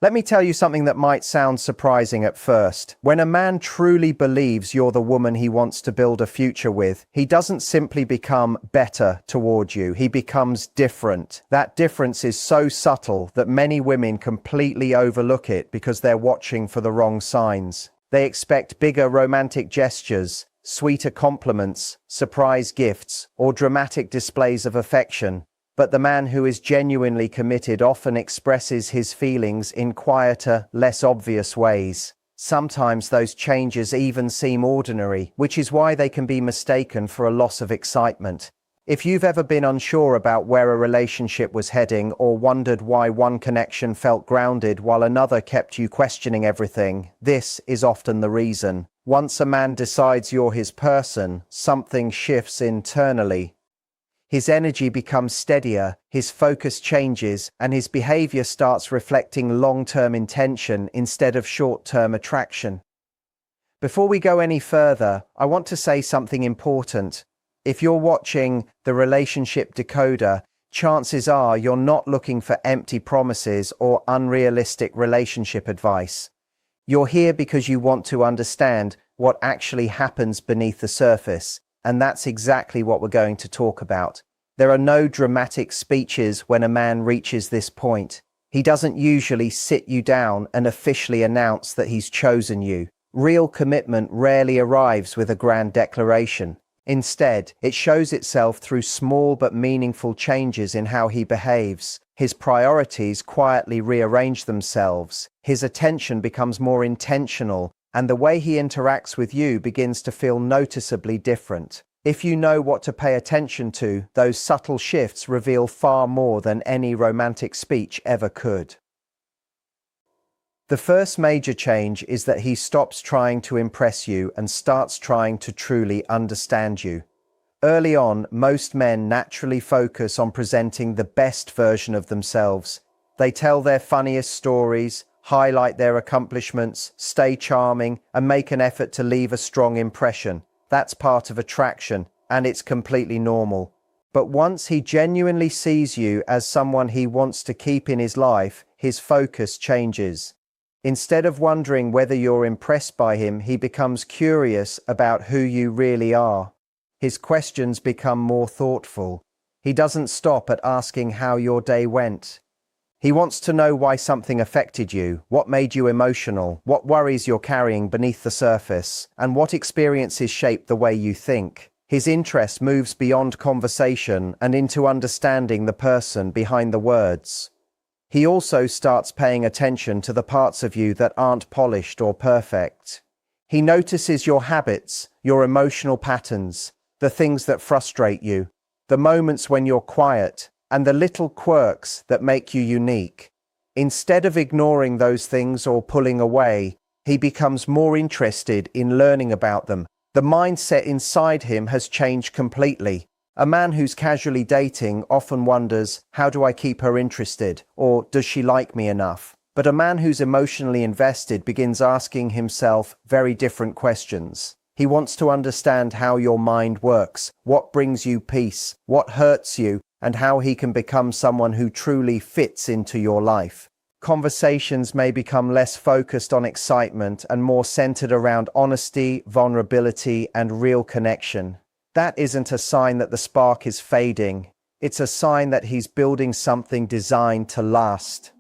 Let me tell you something that might sound surprising at first. When a man truly believes you're the woman he wants to build a future with, he doesn't simply become better toward you, he becomes different. That difference is so subtle that many women completely overlook it because they're watching for the wrong signs. They expect bigger romantic gestures, sweeter compliments, surprise gifts, or dramatic displays of affection. But the man who is genuinely committed often expresses his feelings in quieter, less obvious ways. Sometimes those changes even seem ordinary, which is why they can be mistaken for a loss of excitement. If you've ever been unsure about where a relationship was heading or wondered why one connection felt grounded while another kept you questioning everything, this is often the reason. Once a man decides you're his person, something shifts internally. His energy becomes steadier, his focus changes, and his behavior starts reflecting long-term intention instead of short-term attraction. Before we go any further, I want to say something important. If you're watching The Relationship Decoder, chances are you're not looking for empty promises or unrealistic relationship advice. You're here because you want to understand what actually happens beneath the surface. And that's exactly what we're going to talk about. There are no dramatic speeches when a man reaches this point. He doesn't usually sit you down and officially announce that he's chosen you. Real commitment rarely arrives with a grand declaration. Instead, it shows itself through small but meaningful changes in how he behaves. His priorities quietly rearrange themselves. His attention becomes more intentional, and the way he interacts with you begins to feel noticeably different. If you know what to pay attention to, those subtle shifts reveal far more than any romantic speech ever could. The first major change is that he stops trying to impress you and starts trying to truly understand you. Early on, most men naturally focus on presenting the best version of themselves. They tell their funniest stories, highlight their accomplishments, stay charming, and make an effort to leave a strong impression. That's part of attraction, and it's completely normal. But once he genuinely sees you as someone he wants to keep in his life, his focus changes. Instead of wondering whether you're impressed by him, he becomes curious about who you really are. His questions become more thoughtful. He doesn't stop at asking how your day went. He wants to know why something affected you, what made you emotional, what worries you're carrying beneath the surface, and what experiences shape the way you think. His interest moves beyond conversation and into understanding the person behind the words. He also starts paying attention to the parts of you that aren't polished or perfect. He notices your habits, your emotional patterns, the things that frustrate you, the moments when you're quiet, and the little quirks that make you unique. Instead of ignoring those things or pulling away, he becomes more interested in learning about them. The mindset inside him has changed completely. A man who's casually dating often wonders, how do I keep her interested? Or does she like me enough? But a man who's emotionally invested begins asking himself very different questions. He wants to understand how your mind works, what brings you peace, what hurts you, and how he can become someone who truly fits into your life. Conversations may become less focused on excitement and more centered around honesty, vulnerability, and real connection. That isn't a sign that the spark is fading. It's a sign that he's building something designed to last.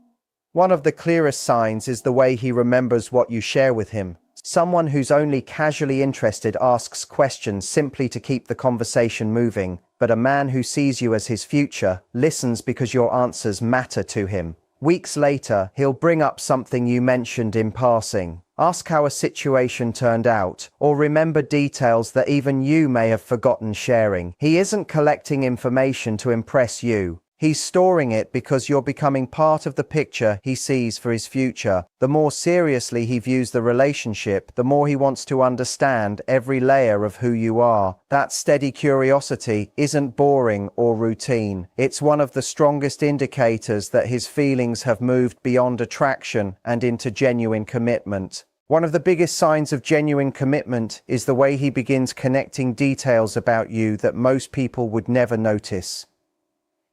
One of the clearest signs is the way he remembers what you share with him. Someone who's only casually interested asks questions simply to keep the conversation moving, but a man who sees you as his future listens because your answers matter to him. Weeks later, he'll bring up something you mentioned in passing, ask how a situation turned out, or remember details that even you may have forgotten sharing. He isn't collecting information to impress you. He's storing it because you're becoming part of the picture he sees for his future. The more seriously he views the relationship, the more he wants to understand every layer of who you are. That steady curiosity isn't boring or routine. It's one of the strongest indicators that his feelings have moved beyond attraction and into genuine commitment. One of the biggest signs of genuine commitment is the way he begins connecting details about you that most people would never notice.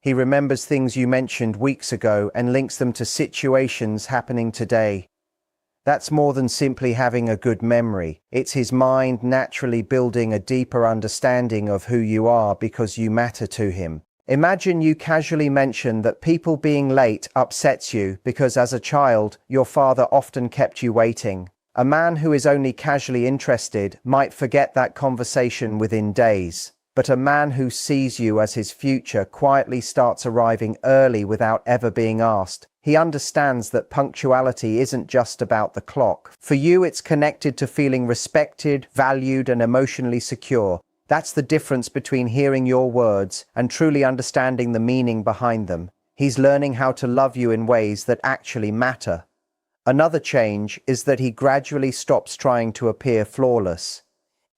He remembers things you mentioned weeks ago and links them to situations happening today. That's more than simply having a good memory. It's his mind naturally building a deeper understanding of who you are because you matter to him. Imagine you casually mention that people being late upsets you because as a child, your father often kept you waiting. A man who is only casually interested might forget that conversation within days. But a man who sees you as his future quietly starts arriving early without ever being asked. He understands that punctuality isn't just about the clock. For you, it's connected to feeling respected, valued, and emotionally secure. That's the difference between hearing your words and truly understanding the meaning behind them. He's learning how to love you in ways that actually matter. Another change is that he gradually stops trying to appear flawless.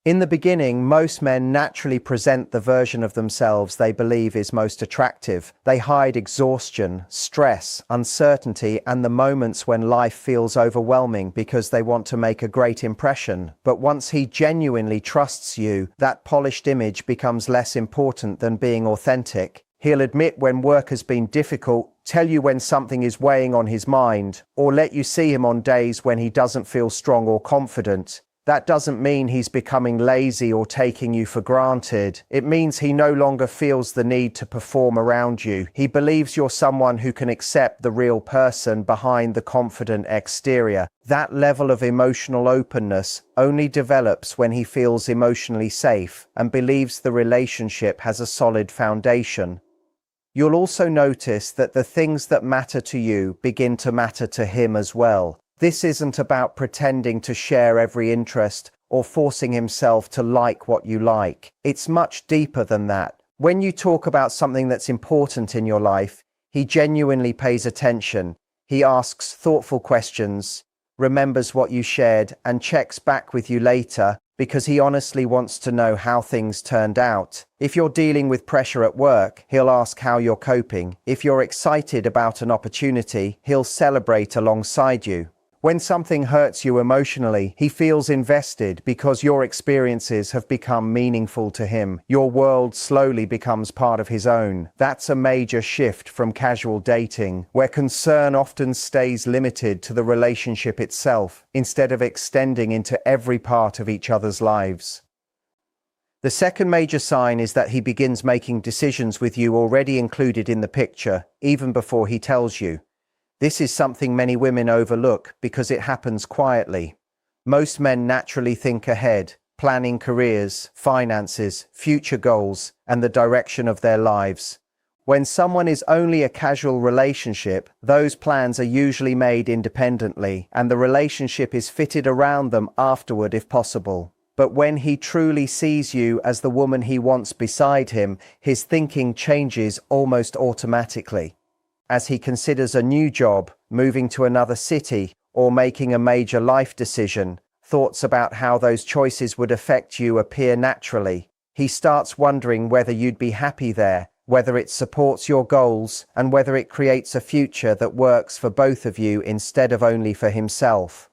In the beginning, most men naturally present the version of themselves they believe is most attractive. They hide exhaustion, stress, uncertainty, and the moments when life feels overwhelming because they want to make a great impression. But once he genuinely trusts you, that polished image becomes less important than being authentic. He'll admit when work has been difficult, tell you when something is weighing on his mind, or let you see him on days when he doesn't feel strong or confident. That doesn't mean he's becoming lazy or taking you for granted. It means he no longer feels the need to perform around you. He believes you're someone who can accept the real person behind the confident exterior. That level of emotional openness only develops when he feels emotionally safe and believes the relationship has a solid foundation. You'll also notice that the things that matter to you begin to matter to him as well. This isn't about pretending to share every interest or forcing himself to like what you like. It's much deeper than that. When you talk about something that's important in your life, he genuinely pays attention. He asks thoughtful questions, remembers what you shared, and checks back with you later because he honestly wants to know how things turned out. If you're dealing with pressure at work, he'll ask how you're coping. If you're excited about an opportunity, he'll celebrate alongside you. When something hurts you emotionally, he feels invested because your experiences have become meaningful to him. Your world slowly becomes part of his own. That's a major shift from casual dating, where concern often stays limited to the relationship itself, instead of extending into every part of each other's lives. The second major sign is that he begins making decisions with you already included in the picture, even before he tells you. This is something many women overlook because it happens quietly. Most men naturally think ahead, planning careers, finances, future goals, and the direction of their lives. When someone is only a casual relationship, those plans are usually made independently, and the relationship is fitted around them afterward if possible. But when he truly sees you as the woman he wants beside him, his thinking changes almost automatically. As he considers a new job, moving to another city, or making a major life decision, thoughts about how those choices would affect you appear naturally. He starts wondering whether you'd be happy there, whether it supports your goals, and whether it creates a future that works for both of you instead of only for himself.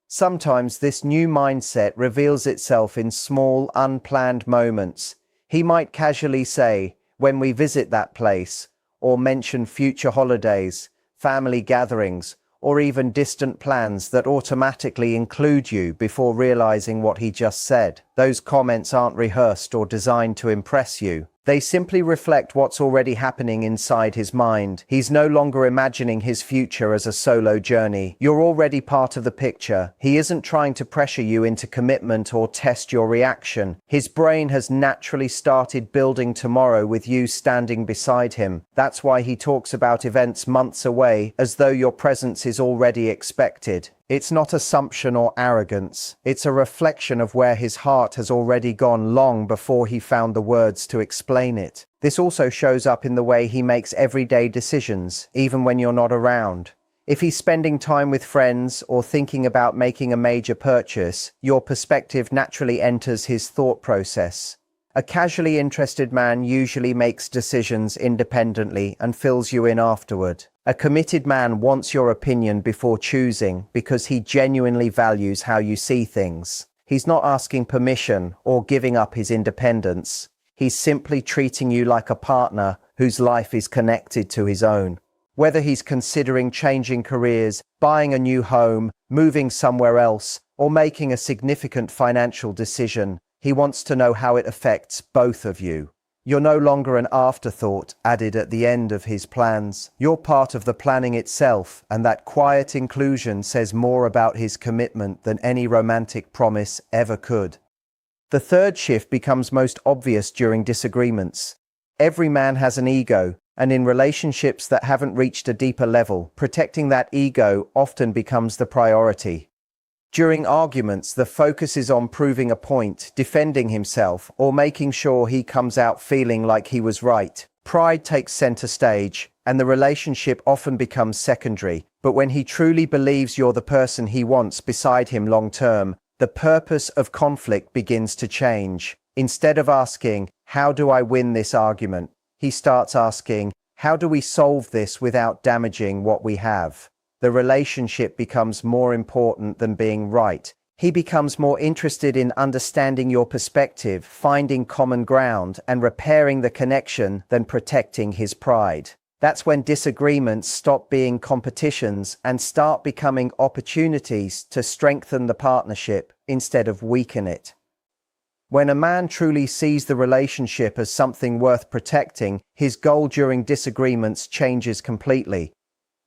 Sometimes this new mindset reveals itself in small, unplanned moments. He might casually say, "When we visit that place," or mention future holidays, family gatherings, or even distant plans that automatically include you before realizing what he just said. Those comments aren't rehearsed or designed to impress you. They simply reflect what's already happening inside his mind. He's no longer imagining his future as a solo journey. You're already part of the picture. He isn't trying to pressure you into commitment or test your reaction. His brain has naturally started building tomorrow with you standing beside him. That's why he talks about events months away as though your presence is already expected. It's not assumption or arrogance. It's a reflection of where his heart has already gone long before he found the words to explain it. This also shows up in the way he makes everyday decisions, even when you're not around. If he's spending time with friends or thinking about making a major purchase, your perspective naturally enters his thought process. A casually interested man usually makes decisions independently and fills you in afterward. A committed man wants your opinion before choosing because he genuinely values how you see things. He's not asking permission or giving up his independence. He's simply treating you like a partner whose life is connected to his own. Whether he's considering changing careers, buying a new home, moving somewhere else, or making a significant financial decision, he wants to know how it affects both of you. You're no longer an afterthought added at the end of his plans. You're part of the planning itself, and that quiet inclusion says more about his commitment than any romantic promise ever could. The third shift becomes most obvious during disagreements. Every man has an ego, and in relationships that haven't reached a deeper level, protecting that ego often becomes the priority. During arguments, the focus is on proving a point, defending himself, or making sure he comes out feeling like he was right. Pride takes center stage, and the relationship often becomes secondary. But when he truly believes you're the person he wants beside him long term, the purpose of conflict begins to change. Instead of asking, "How do I win this argument?" he starts asking, "How do we solve this without damaging what we have?" The relationship becomes more important than being right. He becomes more interested in understanding your perspective, finding common ground, and repairing the connection than protecting his pride. That's when disagreements stop being competitions and start becoming opportunities to strengthen the partnership instead of weaken it. When a man truly sees the relationship as something worth protecting, his goal during disagreements changes completely.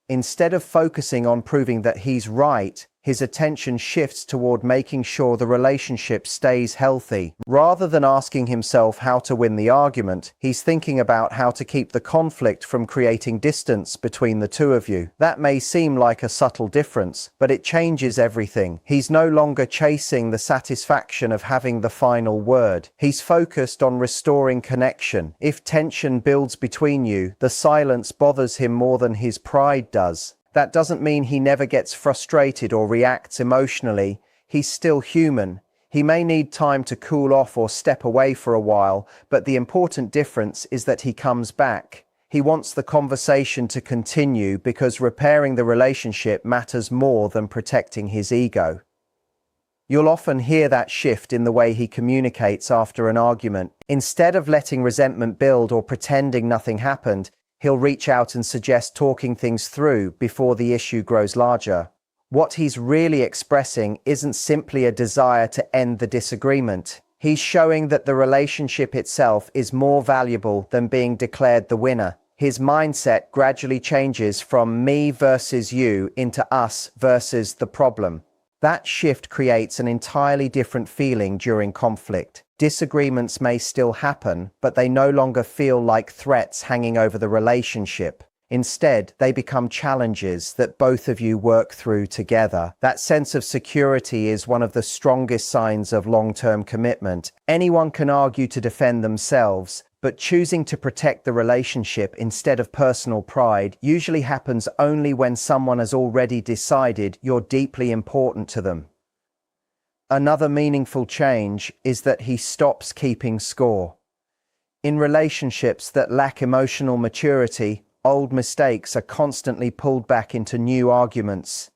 Instead of focusing on proving that he's right, his attention shifts toward making sure the relationship stays healthy. Rather than asking himself how to win the argument, he's thinking about how to keep the conflict from creating distance between the two of you. That may seem like a subtle difference, but it changes everything. He's no longer chasing the satisfaction of having the final word. He's focused on restoring connection. If tension builds between you, the silence bothers him more than his pride does. That doesn't mean he never gets frustrated or reacts emotionally. He's still human. He may need time to cool off or step away for a while, but the important difference is that he comes back. He wants the conversation to continue because repairing the relationship matters more than protecting his ego. You'll often hear that shift in the way he communicates after an argument. Instead of letting resentment build or pretending nothing happened, he'll reach out and suggest talking things through before the issue grows larger. What he's really expressing isn't simply a desire to end the disagreement. He's showing that the relationship itself is more valuable than being declared the winner. His mindset gradually changes from me versus you into us versus the problem. That shift creates an entirely different feeling during conflict. Disagreements may still happen, but they no longer feel like threats hanging over the relationship. Instead, they become challenges that both of you work through together. That sense of security is one of the strongest signs of long-term commitment. Anyone can argue to defend themselves, but choosing to protect the relationship instead of personal pride usually happens only when someone has already decided you're deeply important to them. Another meaningful change is that he stops keeping score. In relationships that lack emotional maturity, old mistakes are constantly pulled back into new arguments.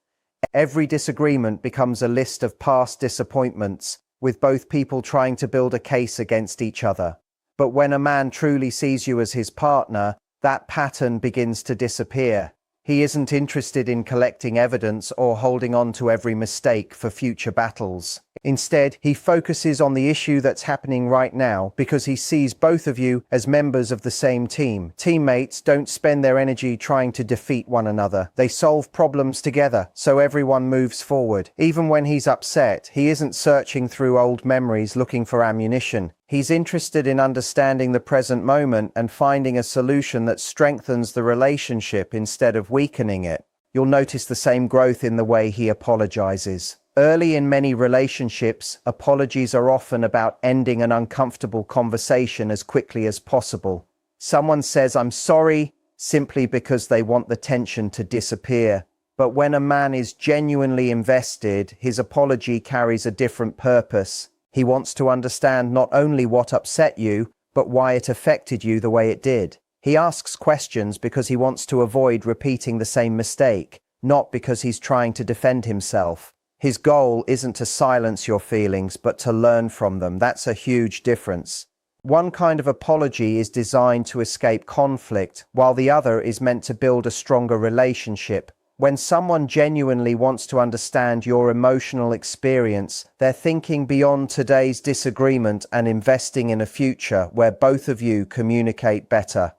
Every disagreement becomes a list of past disappointments, with both people trying to build a case against each other. But when a man truly sees you as his partner, that pattern begins to disappear. He isn't interested in collecting evidence or holding on to every mistake for future battles. Instead, he focuses on the issue that's happening right now because he sees both of you as members of the same team. Teammates don't spend their energy trying to defeat one another. They solve problems together, so everyone moves forward. Even when he's upset, he isn't searching through old memories looking for ammunition. He's interested in understanding the present moment and finding a solution that strengthens the relationship instead of weakening it. You'll notice the same growth in the way he apologizes. Early in many relationships, apologies are often about ending an uncomfortable conversation as quickly as possible. Someone says, "I'm sorry," simply because they want the tension to disappear. But when a man is genuinely invested, his apology carries a different purpose. He wants to understand not only what upset you, but why it affected you the way it did. He asks questions because he wants to avoid repeating the same mistake, not because he's trying to defend himself. His goal isn't to silence your feelings, but to learn from them. That's a huge difference. One kind of apology is designed to escape conflict, while the other is meant to build a stronger relationship. When someone genuinely wants to understand your emotional experience, they're thinking beyond today's disagreement and investing in a future where both of you communicate better.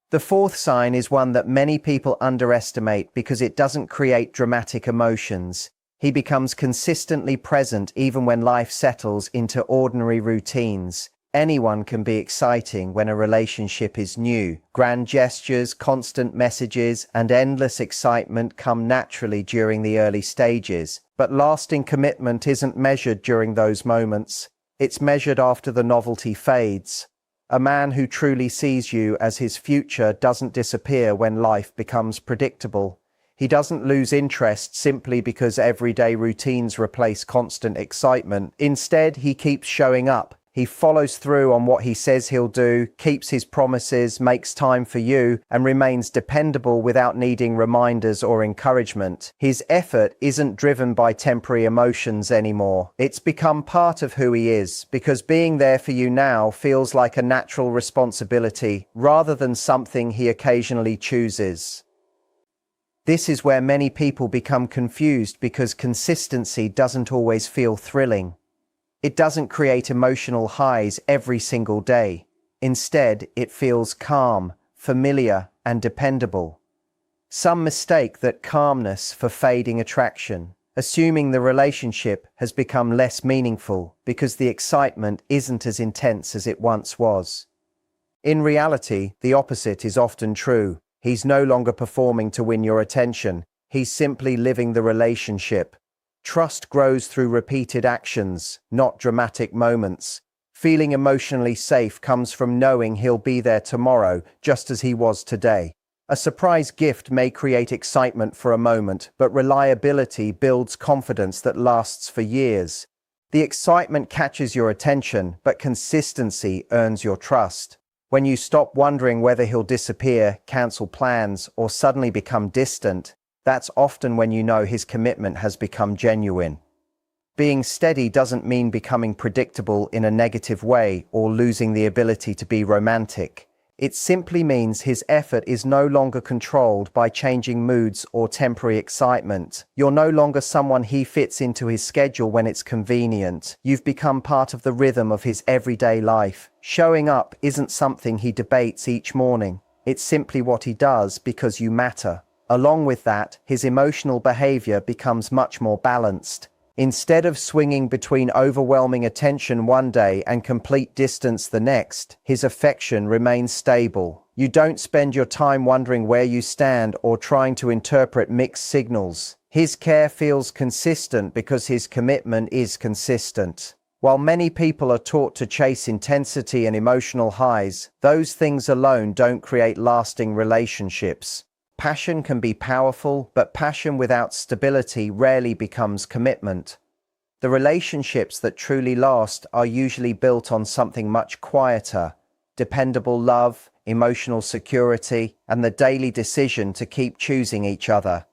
The fourth sign is one that many people underestimate because it doesn't create dramatic emotions. He becomes consistently present even when life settles into ordinary routines. Anyone can be exciting when a relationship is new. Grand gestures, constant messages, and endless excitement come naturally during the early stages. But lasting commitment isn't measured during those moments. It's measured after the novelty fades. A man who truly sees you as his future doesn't disappear when life becomes predictable. He doesn't lose interest simply because everyday routines replace constant excitement. Instead, he keeps showing up. He follows through on what he says he'll do, keeps his promises, makes time for you, and remains dependable without needing reminders or encouragement. His effort isn't driven by temporary emotions anymore. It's become part of who he is, because being there for you now feels like a natural responsibility rather than something he occasionally chooses. This is where many people become confused because consistency doesn't always feel thrilling. It doesn't create emotional highs every single day. Instead, it feels calm, familiar, and dependable. Some mistake that calmness for fading attraction, assuming the relationship has become less meaningful because the excitement isn't as intense as it once was. In reality, the opposite is often true. He's no longer performing to win your attention. He's simply living the relationship. Trust grows through repeated actions, not dramatic moments. Feeling emotionally safe comes from knowing he'll be there tomorrow, just as he was today. A surprise gift may create excitement for a moment, but reliability builds confidence that lasts for years. The excitement catches your attention, but consistency earns your trust. When you stop wondering whether he'll disappear, cancel plans, or suddenly become distant, that's often when you know his commitment has become genuine. Being steady doesn't mean becoming predictable in a negative way or losing the ability to be romantic. It simply means his effort is no longer controlled by changing moods or temporary excitement. You're no longer someone he fits into his schedule when it's convenient. You've become part of the rhythm of his everyday life. Showing up isn't something he debates each morning. It's simply what he does because you matter. Along with that, his emotional behavior becomes much more balanced. Instead of swinging between overwhelming attention one day and complete distance the next, his affection remains stable. You don't spend your time wondering where you stand or trying to interpret mixed signals. His care feels consistent because his commitment is consistent. While many people are taught to chase intensity and emotional highs, those things alone don't create lasting relationships. Passion can be powerful, but passion without stability rarely becomes commitment. The relationships that truly last are usually built on something much quieter: dependable love, emotional security, and the daily decision to keep choosing each other.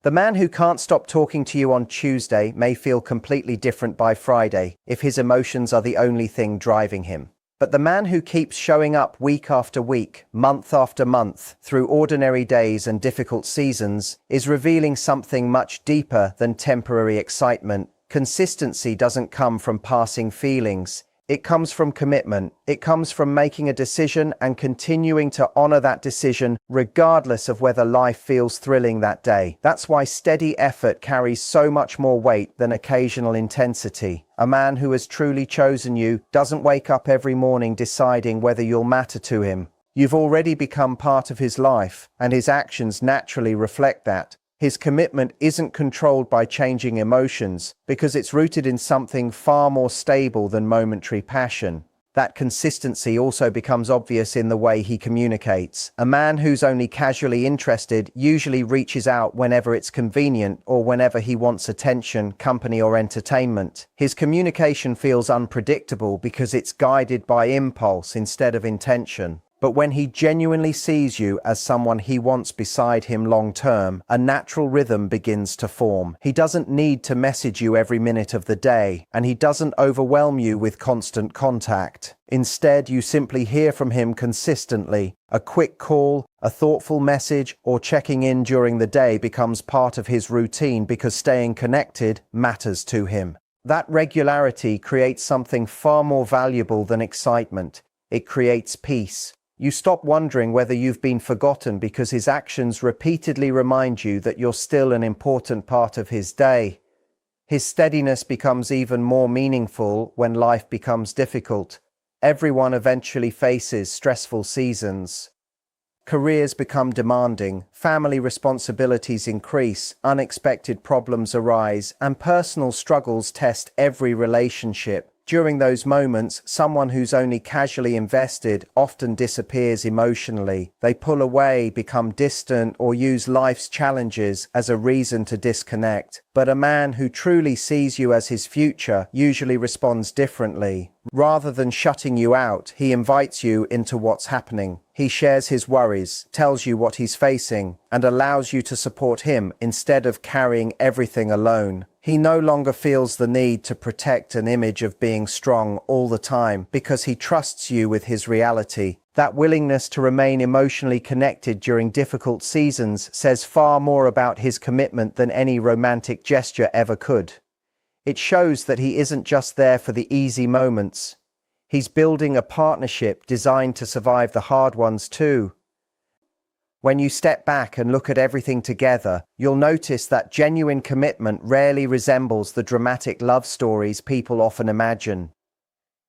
The man who can't stop talking to you on Tuesday may feel completely different by Friday if his emotions are the only thing driving him. But the man who keeps showing up week after week, month after month, through ordinary days and difficult seasons, is revealing something much deeper than temporary excitement. Consistency doesn't come from passing feelings. It comes from commitment. It comes from making a decision and continuing to honor that decision regardless of whether life feels thrilling that day. That's why steady effort carries so much more weight than occasional intensity. A man who has truly chosen you doesn't wake up every morning deciding whether you'll matter to him. You've already become part of his life, and his actions naturally reflect that. His commitment isn't controlled by changing emotions because it's rooted in something far more stable than momentary passion. That consistency also becomes obvious in the way he communicates. A man who's only casually interested usually reaches out whenever it's convenient or whenever he wants attention, company, or entertainment. His communication feels unpredictable because it's guided by impulse instead of intention. But when he genuinely sees you as someone he wants beside him long term, a natural rhythm begins to form. He doesn't need to message you every minute of the day, and he doesn't overwhelm you with constant contact. Instead, you simply hear from him consistently. A quick call, a thoughtful message, or checking in during the day becomes part of his routine because staying connected matters to him. That regularity creates something far more valuable than excitement. It creates peace. You stop wondering whether you've been forgotten because his actions repeatedly remind you that you're still an important part of his day. His steadiness becomes even more meaningful when life becomes difficult. Everyone eventually faces stressful seasons. Careers become demanding, family responsibilities increase, unexpected problems arise, and personal struggles test every relationship. During those moments, someone who's only casually invested often disappears emotionally. They pull away, become distant, or use life's challenges as a reason to disconnect. But a man who truly sees you as his future usually responds differently. Rather than shutting you out, he invites you into what's happening. He shares his worries, tells you what he's facing, and allows you to support him instead of carrying everything alone. He no longer feels the need to protect an image of being strong all the time because he trusts you with his reality. That willingness to remain emotionally connected during difficult seasons says far more about his commitment than any romantic gesture ever could. It shows that he isn't just there for the easy moments. He's building a partnership designed to survive the hard ones too. When you step back and look at everything together, you'll notice that genuine commitment rarely resembles the dramatic love stories people often imagine.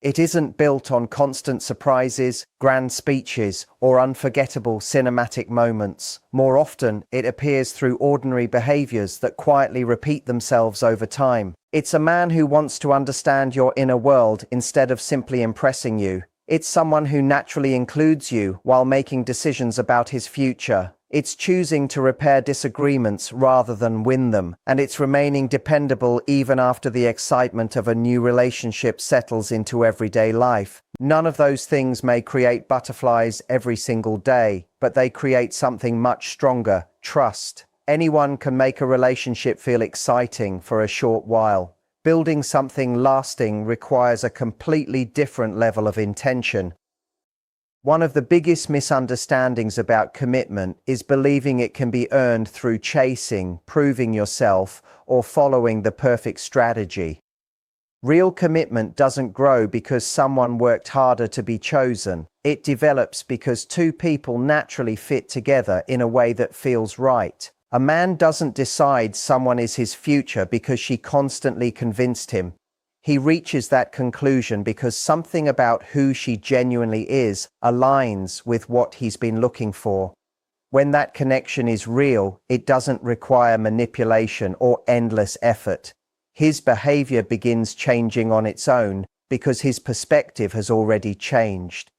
It isn't built on constant surprises, grand speeches, or unforgettable cinematic moments. More often, it appears through ordinary behaviors that quietly repeat themselves over time. It's a man who wants to understand your inner world instead of simply impressing you. It's someone who naturally includes you while making decisions about his future. It's choosing to repair disagreements rather than win them, and it's remaining dependable even after the excitement of a new relationship settles into everyday life. None of those things may create butterflies every single day, but they create something much stronger: trust. Anyone can make a relationship feel exciting for a short while. Building something lasting requires a completely different level of intention. One of the biggest misunderstandings about commitment is believing it can be earned through chasing, proving yourself, or following the perfect strategy. Real commitment doesn't grow because someone worked harder to be chosen. It develops because two people naturally fit together in a way that feels right. A man doesn't decide someone is his future because she constantly convinced him. He reaches that conclusion because something about who she genuinely is aligns with what he's been looking for. When that connection is real, it doesn't require manipulation or endless effort. His behavior begins changing on its own because his perspective has already changed.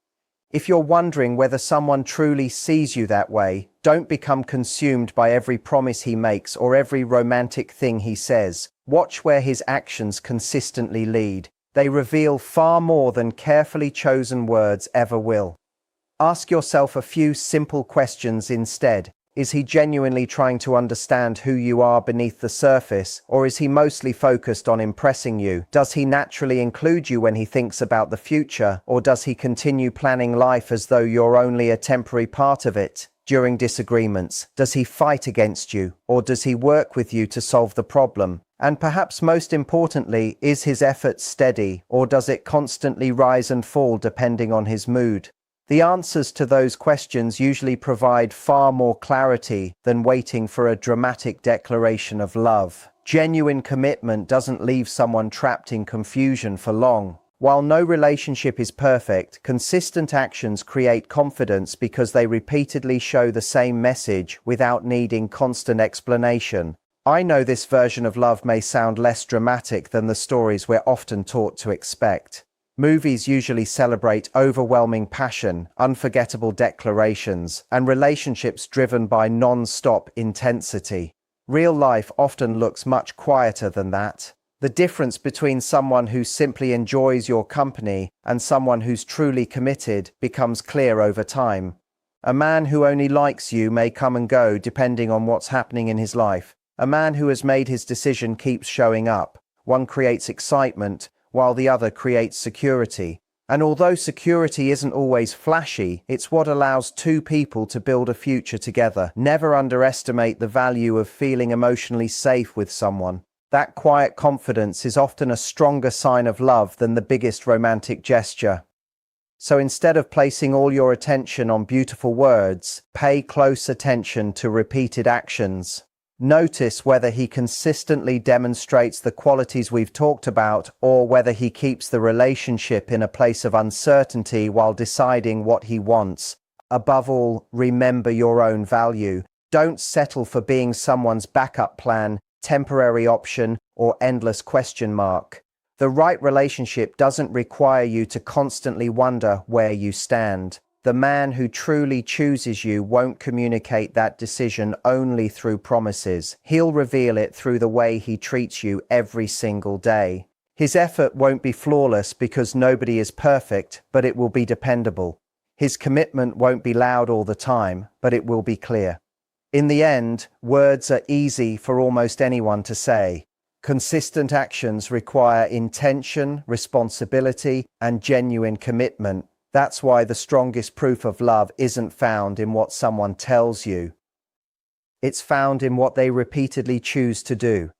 If you're wondering whether someone truly sees you that way, don't become consumed by every promise he makes or every romantic thing he says. Watch where his actions consistently lead. They reveal far more than carefully chosen words ever will. Ask yourself a few simple questions instead. Is he genuinely trying to understand who you are beneath the surface, or is he mostly focused on impressing you? Does he naturally include you when he thinks about the future, or does he continue planning life as though you're only a temporary part of it? During disagreements, does he fight against you, or does he work with you to solve the problem? And perhaps most importantly, is his effort steady, or does it constantly rise and fall depending on his mood? The answers to those questions usually provide far more clarity than waiting for a dramatic declaration of love. Genuine commitment doesn't leave someone trapped in confusion for long. While no relationship is perfect, consistent actions create confidence because they repeatedly show the same message without needing constant explanation. I know this version of love may sound less dramatic than the stories we're often taught to expect. Movies usually celebrate overwhelming passion, unforgettable declarations, and relationships driven by non-stop intensity. Real life often looks much quieter than that. The difference between someone who simply enjoys your company and someone who's truly committed becomes clear over time. A man who only likes you may come and go depending on what's happening in his life. A man who has made his decision keeps showing up. One creates excitement, while the other creates security. And although security isn't always flashy, it's what allows two people to build a future together. Never underestimate the value of feeling emotionally safe with someone. That quiet confidence is often a stronger sign of love than the biggest romantic gesture. So instead of placing all your attention on beautiful words, pay close attention to repeated actions. Notice whether he consistently demonstrates the qualities we've talked about, or whether he keeps the relationship in a place of uncertainty while deciding what he wants. Above all, remember your own value. Don't settle for being someone's backup plan, temporary option, or endless question mark. The right relationship doesn't require you to constantly wonder where you stand. The man who truly chooses you won't communicate that decision only through promises. He'll reveal it through the way he treats you every single day. His effort won't be flawless because nobody is perfect, but it will be dependable. His commitment won't be loud all the time, but it will be clear. In the end, words are easy for almost anyone to say. Consistent actions require intention, responsibility, and genuine commitment. That's why the strongest proof of love isn't found in what someone tells you. It's found in what they repeatedly choose to do.